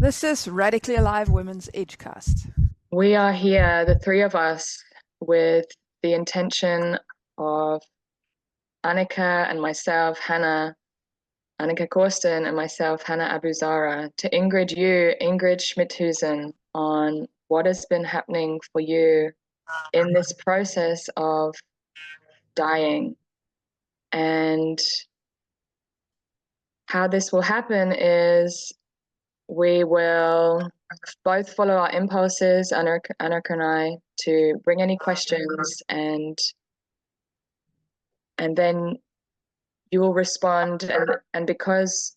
This is Radically Alive Women's Edgecast. We are here, the three of us, with the intention of Annika and myself, Hannah, Annika Korsten and myself, Hannah Abouzahrah, to Ingrid Schmithüsen, on what has been happening for you in this process of dying. And how this will happen is we will both follow our impulses, Annika and I, to bring any questions, and then you will respond. And because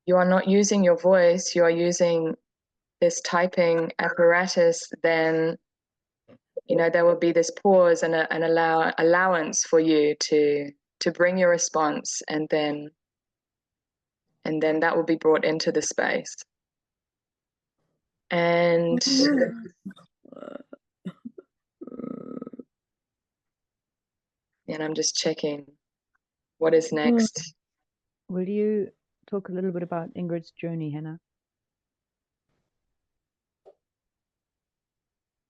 you are not using your voice, you are using this typing apparatus, then there will be this pause and an allowance for you to bring your response, and then that will be brought into the space. And I'm just checking what is next. Will you talk a little bit about Ingrid's journey, Hannah?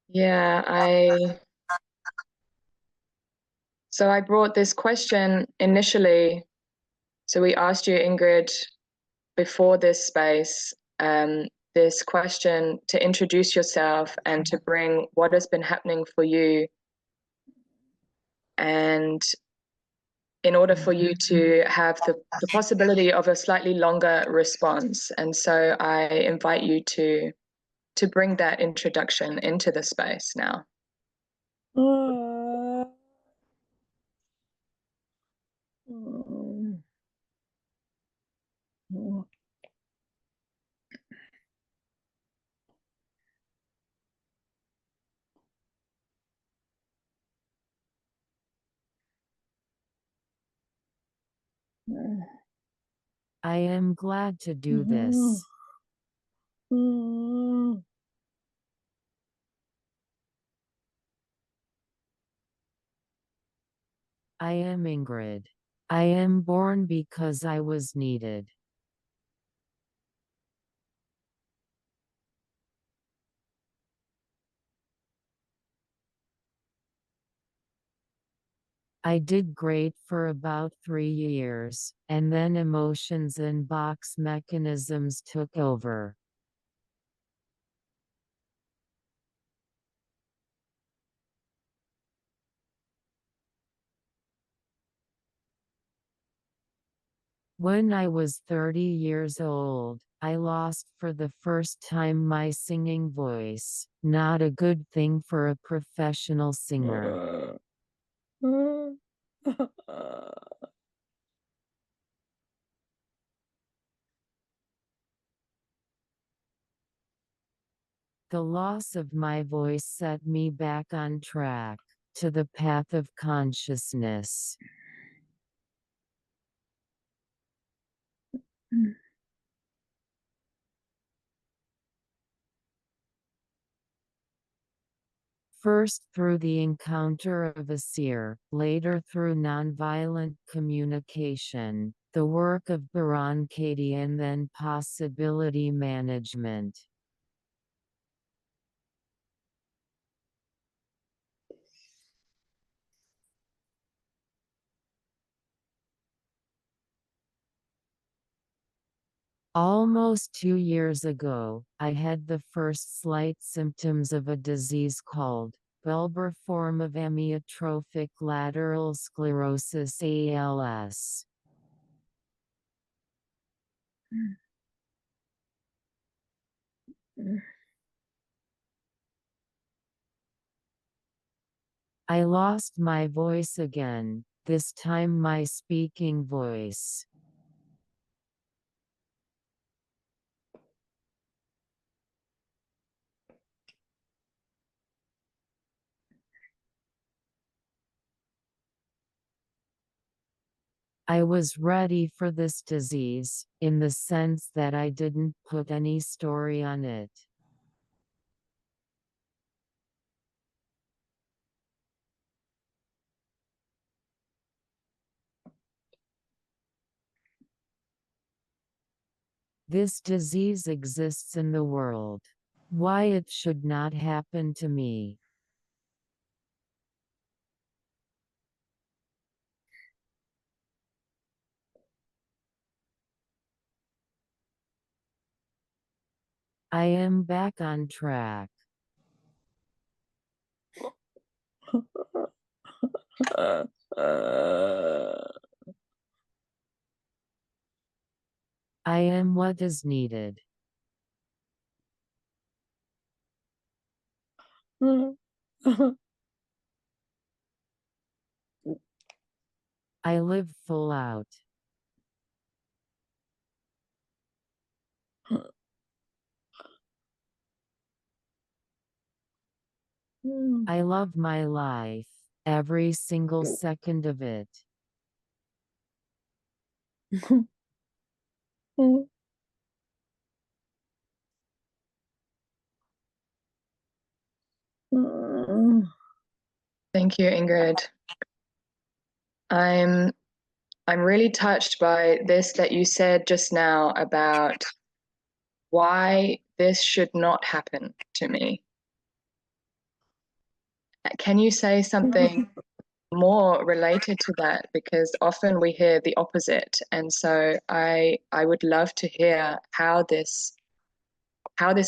Yeah, I brought this question initially. So we asked you, Ingrid, before this space, this question to introduce yourself and to bring what has been happening for you, and in order for you to have the possibility of a slightly longer response. And so I invite you to bring that introduction into the space now. I am glad to do this. I am Ingrid. I am born because I was needed. I did great for about 3 years, and then emotions and box mechanisms took over. When I was 30 years old, I lost for the first time my singing voice, not a good thing for a professional singer. The loss of my voice set me back on track, to the path of consciousness. First through the encounter of a seer, later through nonviolent communication, the work of Barankati, and then possibility management. Almost 2 years ago, I had the first slight symptoms of a disease called bulbar form of amyotrophic lateral sclerosis, ALS. I lost my voice again, this time my speaking voice. I was ready for this disease, in the sense that I didn't put any story on it. This disease exists in the world. Why it should not happen to me. I am back on track. I am what is needed. I live full out. I love my life, every single second of it. Thank you, Ingrid. I'm really touched by this that you said just now about why this should not happen to me. Can you say something more related to that? Because often we hear the opposite, and so I would love to hear how this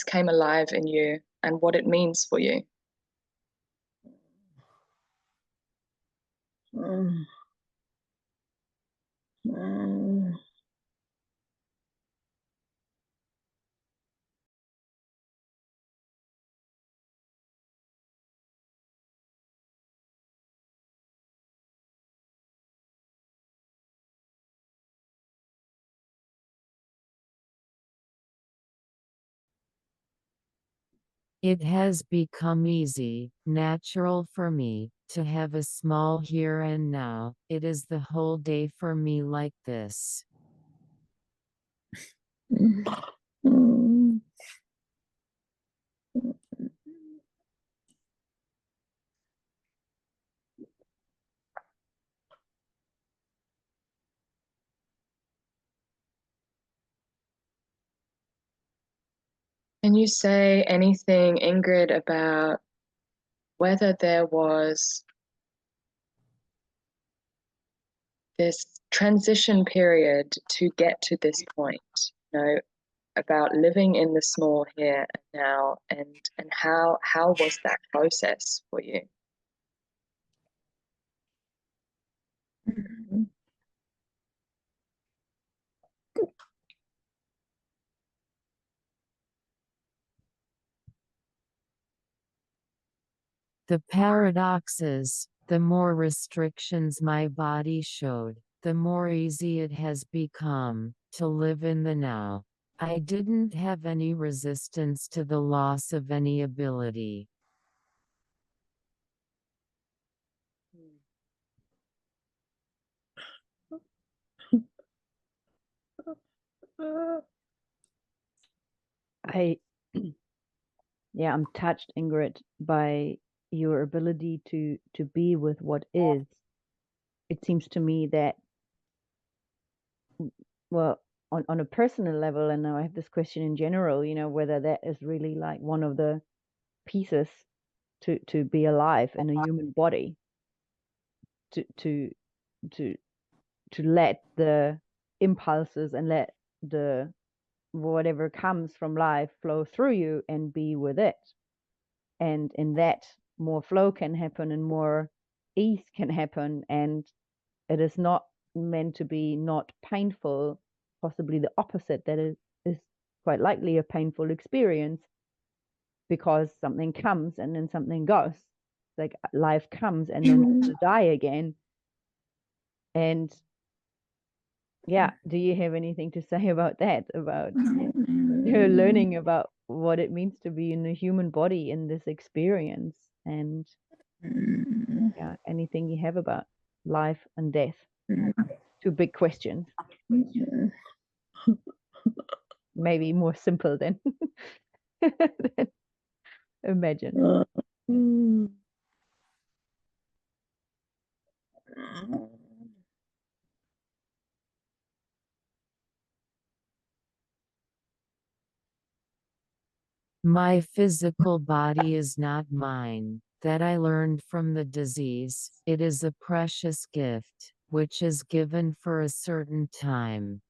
came alive in you and what it means for you. It has become easy, natural for me, to have a small here and now. It is the whole day for me like this. Can you say anything, Ingrid, about whether there was this transition period to get to this point, about living in the small here and now, and how was that process for you? The paradox is, the more restrictions my body showed, the more easy it has become to live in the now. I didn't have any resistance to the loss of any ability. I'm touched, Ingrid, by your ability to be with what is. It seems to me that, well, on a personal level, and now I have this question in general, whether that is really like one of the pieces to be alive in a human body, to to let the impulses and let the whatever comes from life flow through you and be with it. And in that, more flow can happen and more ease can happen. And it is not meant to be not painful, possibly the opposite, that is quite likely a painful experience, because something comes and then something goes. Like life comes and then to die again. And yeah, do you have anything to say about that? About learning about what it means to be in a human body in this experience, and yeah, anything you have about life and death? Two big questions. Maybe more simple than, than imagine. My physical body is not mine, that I learned from the disease. It is a precious gift, which is given for a certain time.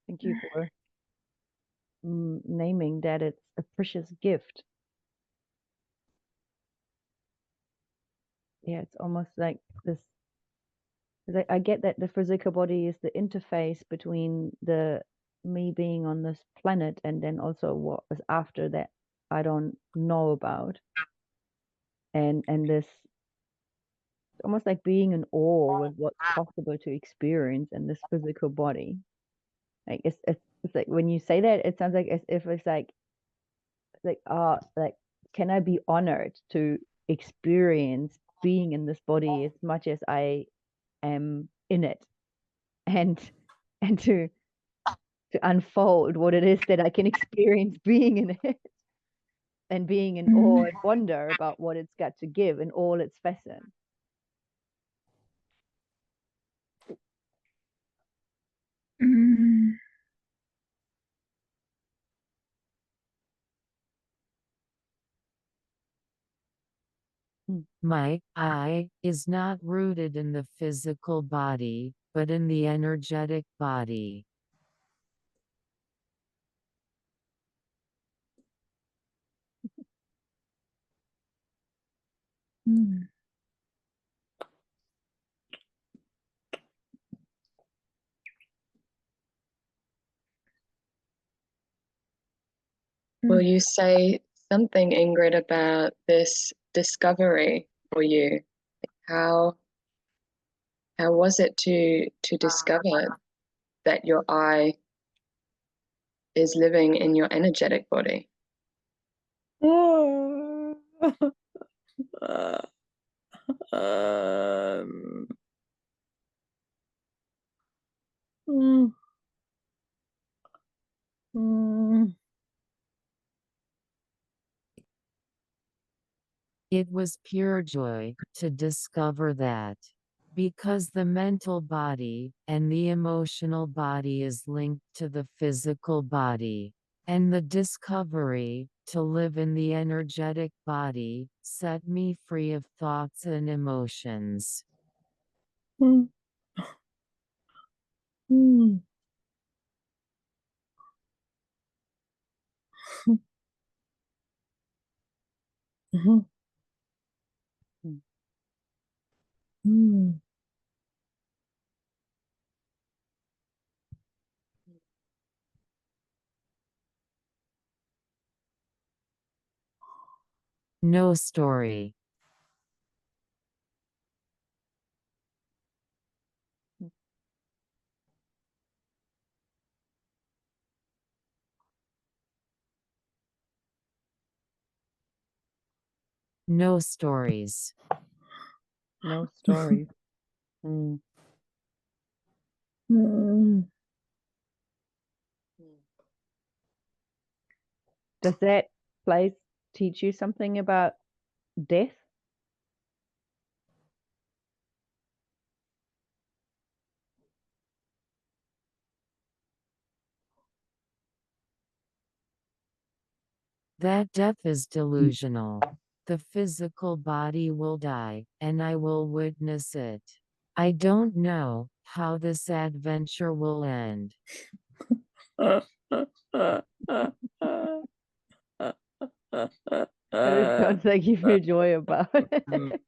Thank you for naming that it's a precious gift. Yeah, it's almost like this. I get that the physical body is the interface between me being on this planet and then also what is after that I don't know about. And this almost like being in awe with what's possible to experience in this physical body. Like it's like when you say that, it sounds like as if it's like can I be honored to experience being in this body as much as I am in it, and to unfold what it is that I can experience being in it, and being in awe and wonder about what it's got to give in all its facets. My I is not rooted in the physical body, but in the energetic body. Will you say something, Ingrid, about this discovery for you? How was it to discover that your I is living in your energetic body? It was pure joy to discover that. Because the mental body and the emotional body is linked to the physical body, and the discovery to live in the energetic body set me free of thoughts and emotions. No story. No stories. No stories. Does that place teach you something about death? That death is delusional. The physical body will die, and I will witness it. I don't know how this adventure will end. But it sounds like you feel joy about it.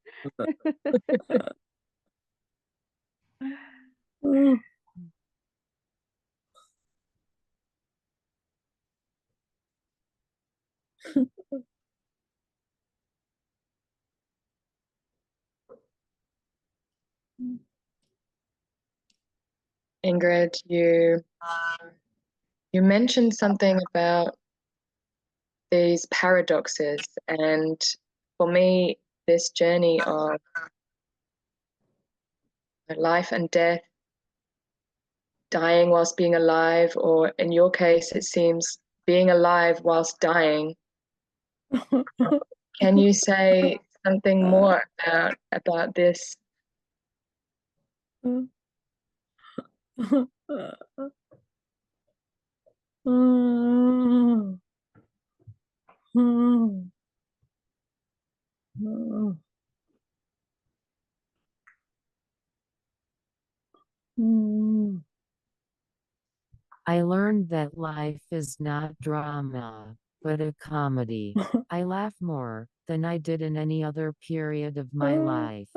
Ingrid, you mentioned something about these paradoxes, and for me, this journey of life and death, dying whilst being alive, or in your case, it seems being alive whilst dying. Can you say something more about this? I learned that life is not drama, but a comedy. I laugh more than I did in any other period of my life.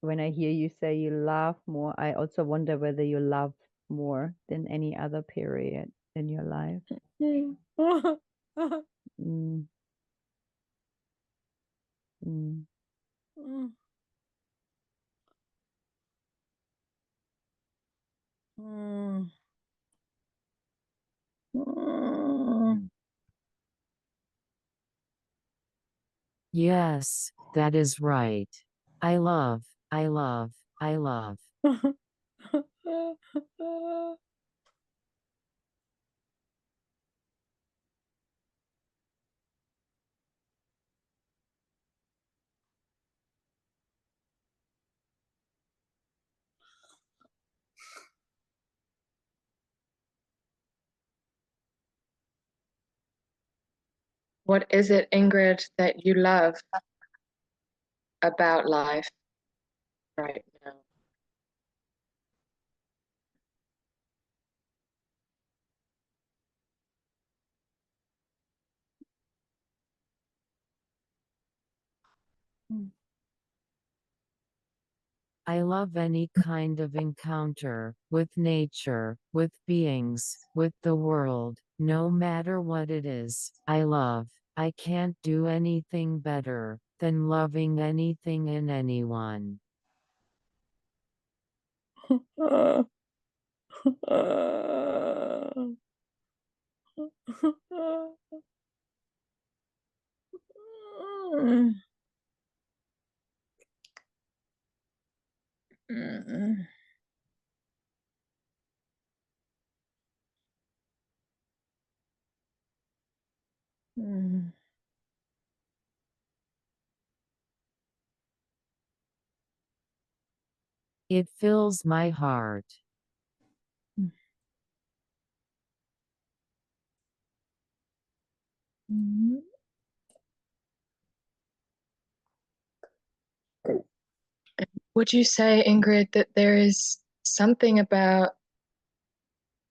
When I hear you say you laugh more, I also wonder whether you love more than any other period in your life. Mm. Mm. Yes, that is right. I love, I love, I love. What is it, Ingrid, that you love about life right now? I love any kind of encounter with nature, with beings, with the world, no matter what it is. I love. I can't do anything better than loving anything and anyone. It fills my heart. Would you say, Ingrid, that there is something about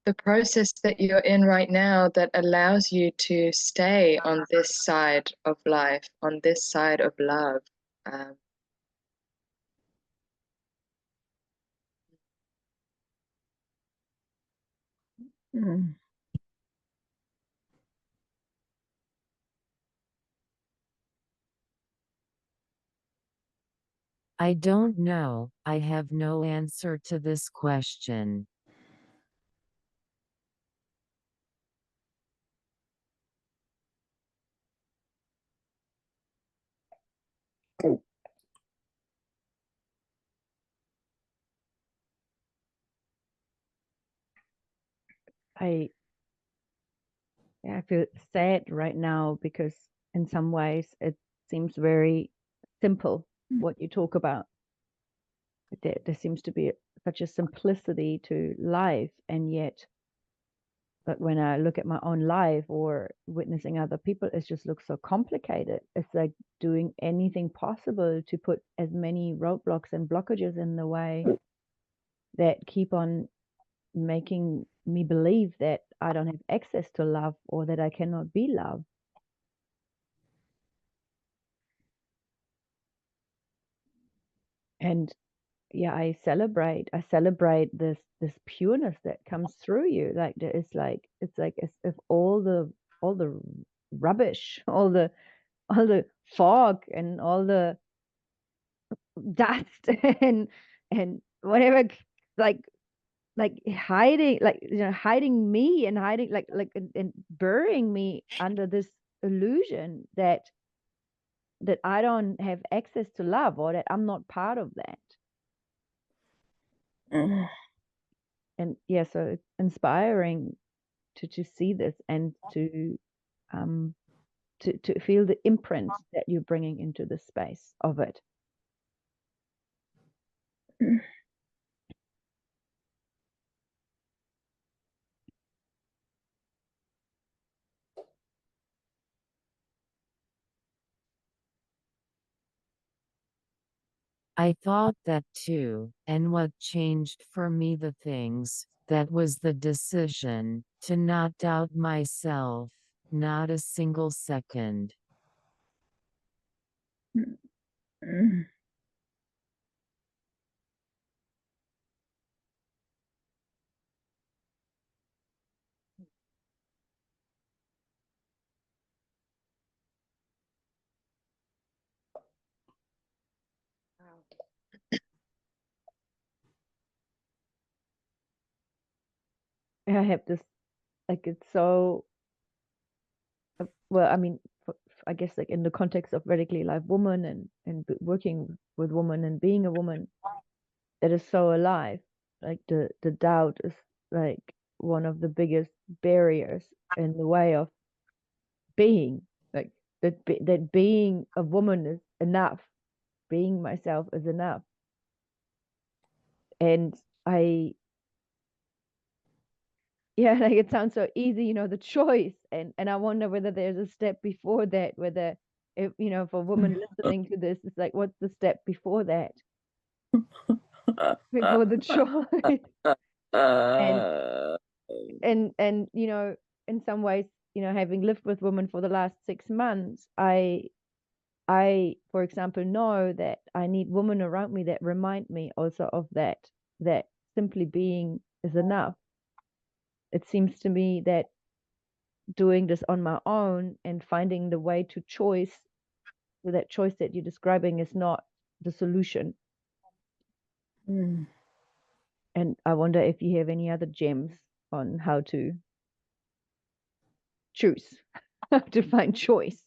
the process that you're in right now that allows you to stay on this side of life, on this side of love? I don't know. I have no answer to this question. I feel sad right now because in some ways it seems very simple what you talk about. There seems to be such a simplicity to life, and yet, but when I look at my own life or witnessing other people, it just looks so complicated. It's like doing anything possible to put as many roadblocks and blockages in the way that keep on making me believe that I don't have access to love or that I cannot be loved. And yeah, I celebrate this pureness that comes through you. Like it's like as if all the rubbish, all the fog and all the dust and whatever, like hiding, hiding me and hiding and burying me under this illusion that I don't have access to love, or that I'm not part of that. And yeah, so it's inspiring to see this, and to feel the imprint that you're bringing into the space of it. I thought that too, and what changed for me the things, that was the decision, to not doubt myself, not a single second. I have this, like, it's so, well, I mean, I guess, like, in the context of radically alive woman, and working with women and being a woman that is so alive, like the doubt is like one of the biggest barriers in the way of being, like, that being a woman is enough, being myself is enough. And yeah, like, it sounds so easy, the choice, and I wonder whether there's a step before that, whether, if, for women listening to this, it's like, what's the step before that? Before the choice. and in some ways, having lived with women for the last 6 months, I for example know that I need women around me that remind me also of that simply being is enough. It seems to me that doing this on my own and finding the way to choice, so that choice that you're describing, is not the solution. And I wonder if you have any other gems on how to choose, how to find choice.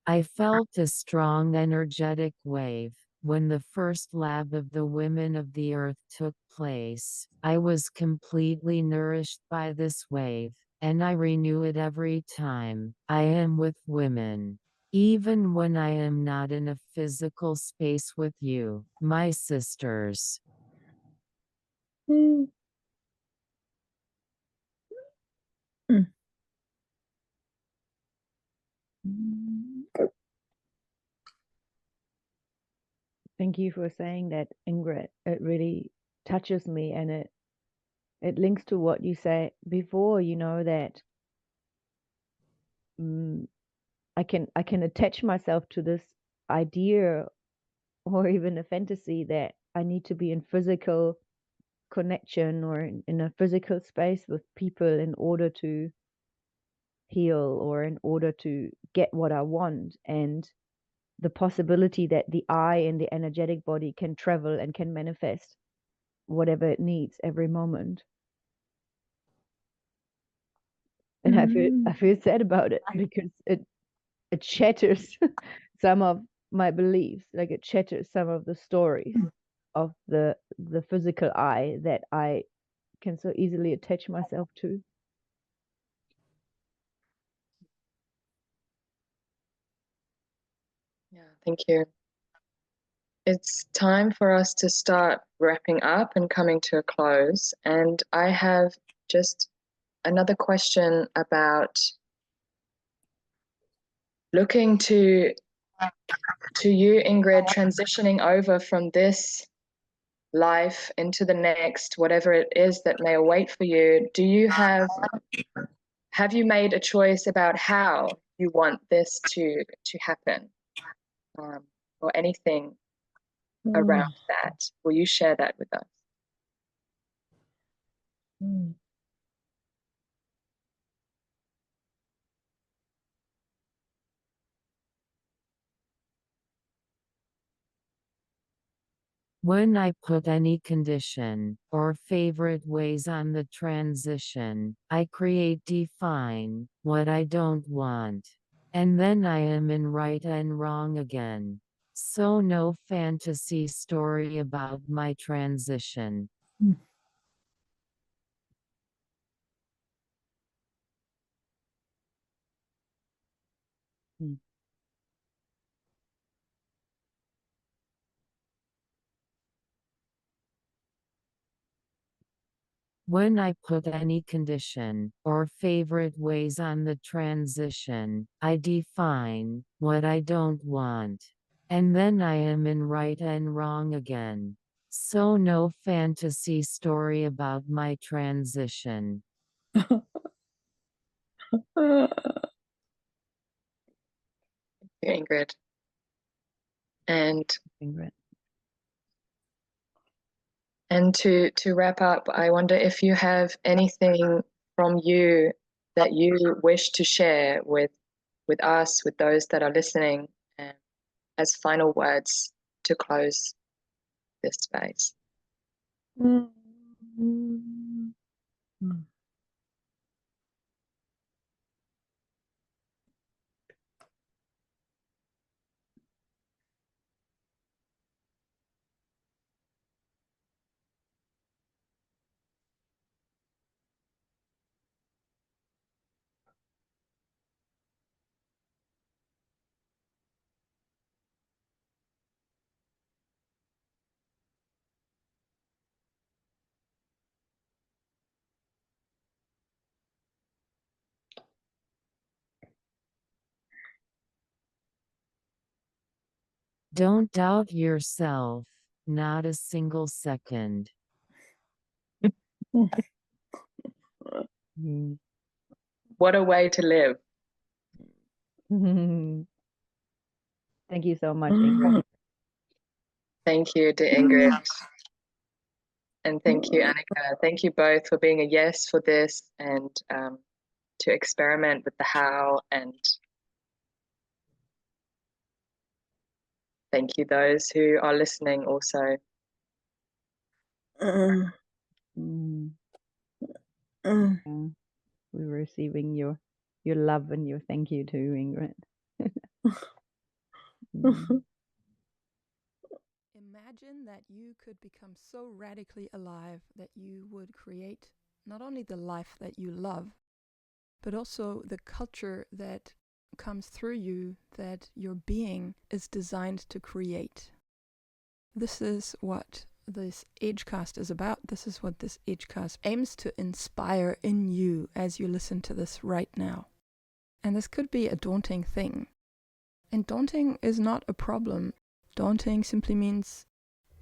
I felt a strong energetic wave. When the first lab of the Women of the Earth took place, I was completely nourished by this wave, and I renew it every time I am with women. Even when I am not in a physical space with you, my sisters. Thank you for saying that, Ingrid. It really touches me, and it links to what you said before, that I can attach myself to this idea, or even a fantasy, that I need to be in physical connection, or in a physical space with people, in order to heal, or in order to get what I want. And the possibility that the I and the energetic body can travel and can manifest whatever it needs every moment. And I feel sad about it, because it shatters some of my beliefs, like it shatters some of the stories of the physical I that I can so easily attach myself to. Yeah, thank you. It's time for us to start wrapping up and coming to a close. And I have just another question about looking to you, Ingrid, transitioning over from this life into the next, whatever it is that may await for you. Do you have you made a choice about how you want this to happen, or anything around that? Will you share that with us? When I put any condition or favorite ways on the transition, I define what I don't want. And then I am in right and wrong again. So no fantasy story about my transition. Mm. When I put any condition or favorite ways on the transition, I define what I don't want. And then I am in right and wrong again. So no fantasy story about my transition. Ingrid. And Ingrid. to wrap up, I wonder if you have anything from you that you wish to share with us, with those that are listening, as final words to close this space. Don't doubt yourself, not a single second. What a way to live. Thank you so much, Ingrid. Thank you to Ingrid. And thank you, Annika. Thank you both for being a yes for this and to experiment with the how. And thank you those who are listening also. Yeah. We're receiving your love and your thank you too, Ingrid. Imagine that you could become so radically alive that you would create not only the life that you love, but also the culture that comes through you, that your being is designed to create. This is what this Edgecast is about. This is what this Edgecast aims to inspire in you as you listen to this right now. And this could be a daunting thing. And daunting is not a problem. Daunting simply means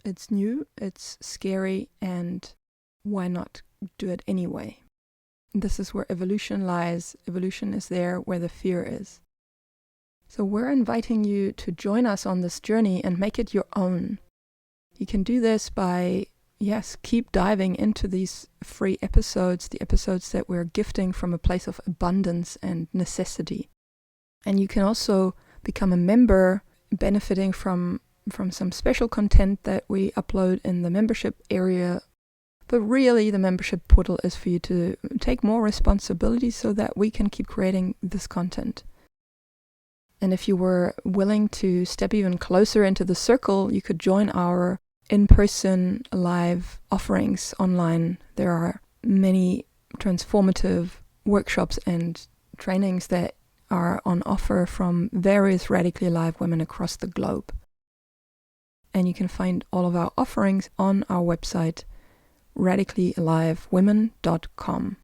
it's new, it's scary, and why not do it anyway? This is where evolution lies. Evolution is there where the fear is. So we're inviting you to join us on this journey and make it your own. You can do this by, keep diving into these free episodes, the episodes that we're gifting from a place of abundance and necessity. And you can also become a member, benefiting from some special content that we upload in the membership area. But really, the membership portal is for you to take more responsibility so that we can keep creating this content. And if you were willing to step even closer into the circle, you could join our in-person live offerings online. There are many transformative workshops and trainings that are on offer from various radically alive women across the globe. And you can find all of our offerings on our website, radicallyalivewomen.com.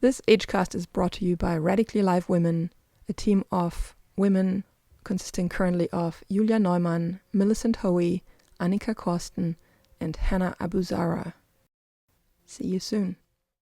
This Edgecast is brought to you by Radically Alive Women, a team of women consisting currently of Julia Neumann, Millicent Hoey, Annika Korsten, and Hannah Abouzahrah. See you soon.